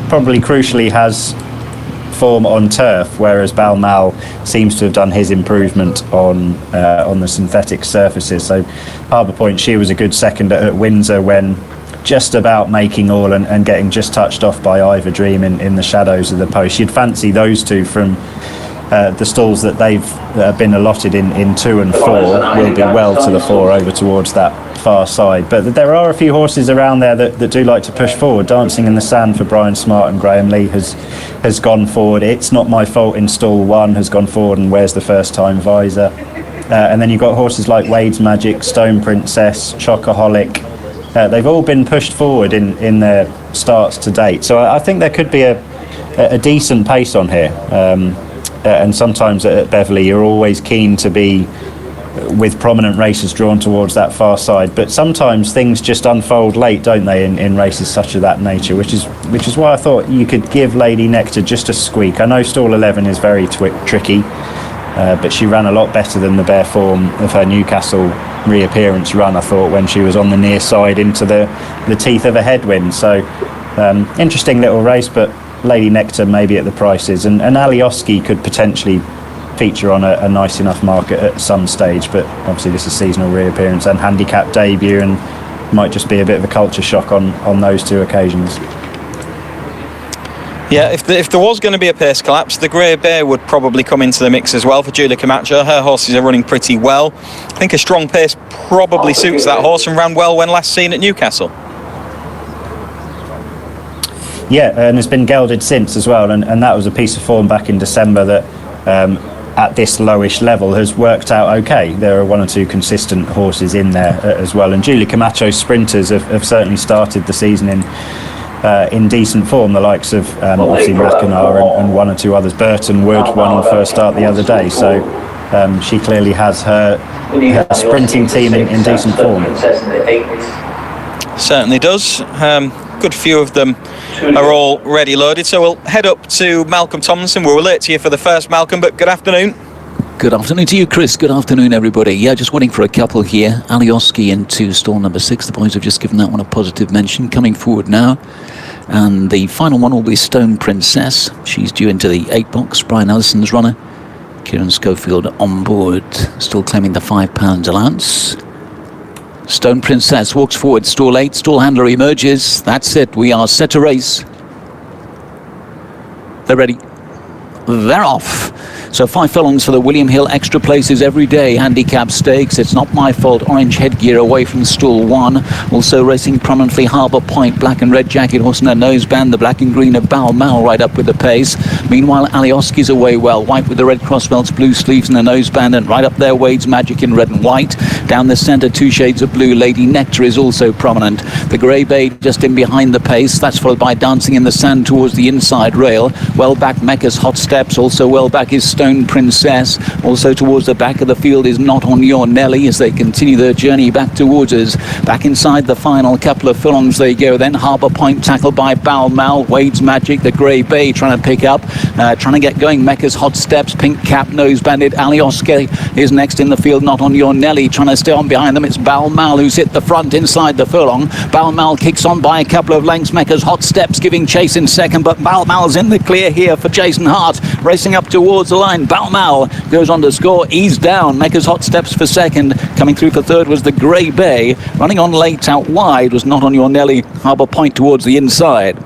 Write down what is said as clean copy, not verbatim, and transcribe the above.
probably crucially has form on turf, whereas Balmal seems to have done his improvement on the synthetic surfaces. So Harbour Point, she was a good second at Windsor when just about making all and getting just touched off by Ivor Dream in the shadows of the post. You'd fancy those two from the stalls that they've been allotted in 2 and 4 will be well to the fore over towards that far side. But there are a few horses around there that do like to push forward. Dancing in the Sand for Brian Smart and Graham Lee has gone forward. It's Not My Fault in stall 1 has gone forward and wears the first time visor. And then you've got horses like Wade's Magic, Stone Princess, Chocoholic. They've all been pushed forward in their starts to date. So I think there could be a decent pace on here. And sometimes at Beverly you're always keen to be with prominent races drawn towards that far side, but sometimes things just unfold late, don't they, in races such of that nature, which is why I thought you could give Lady Nectar just a squeak. I know stall 11 is very tricky, but she ran a lot better than the bare form of her Newcastle reappearance run, I thought, when she was on the near side into the teeth of a headwind. So interesting little race, but Lady Nectar maybe at the prices, and Alioski could potentially feature on a nice enough market at some stage, but obviously this is seasonal reappearance and handicap debut, and might just be a bit of a culture shock on those two occasions. Yeah, if there was going to be a pace collapse, the Grey Bear would probably come into the mix as well for Julia Camacho. Her horses are running pretty well. I think a strong pace probably suits that horse and ran well when last seen at Newcastle. Yeah, and has been gelded since as well, and that was a piece of form back in December that at this lowish level has worked out okay. There are 1 or 2 consistent horses in there as well, and Julia Camacho's sprinters have certainly started the season in decent form, the likes of obviously Mackinac and 1 or 2 others. Burton Wood won on first start the other day, so she clearly has her sprinting team in decent form. Certainly does. Good few of them are all ready loaded, so we'll head up to Malcolm Tomlinson. We're late to you for the first, Malcolm, but good afternoon. Good afternoon to you, Chris. Good afternoon, everybody. Yeah, just waiting for a couple here. Alioski into stall number 6. The boys have just given that one a positive mention. Coming forward now. And the final one will be Stone Princess. She's due into the 8 box. Brian Ellison's runner. Kieran Schofield on board. Still claiming the £5 allowance. Stone Princess walks forward, stall 8, stall handler emerges. That's it, we are set to race. They're ready. They're off. So 5 furlongs for the William Hill Extra Places Every Day Handicap Stakes. It's Not My Fault, orange headgear away from stall 1. Also racing prominently Harbour Point, black and red jacket horse in a noseband. The black and green of Balmal right up with the pace. Meanwhile, Alioski's away well, white with the red crossbelts, blue sleeves and a noseband, and right up there Wade's Magic in red and white. Down the centre, 2 shades of blue. Lady Nectar is also prominent. The Grey Bay just in behind the pace. That's followed by Dancing in the Sand towards the inside rail. Well back Mecca's Hot Steps. Also well back is Stone Princess. Also towards the back of the field is Not On Your Nelly as they continue their journey back towards us. Back inside the final couple of furlongs they go then. Harbour Point tackled by Balmal. Wade's Magic, the Grey Bay trying to pick up, trying to get going. Mecca's Hot Steps, Pink Cap, Nose Bandit. Alioski is next in the field. Not On Your Nelly trying to stay on behind them. It's Balmal who's hit the front inside the furlong. Balmal kicks on by a couple of lengths. Mecca's Hot Steps giving chase in second, but Balmal's in the clear here for Jason Hart, racing up towards the line. Balmal goes on to score, ease down. Mecca's Hot Steps for second. Coming through for third was the Grey Bay. Running on late out wide was Not On Your Nelly. Harbour Point towards the inside.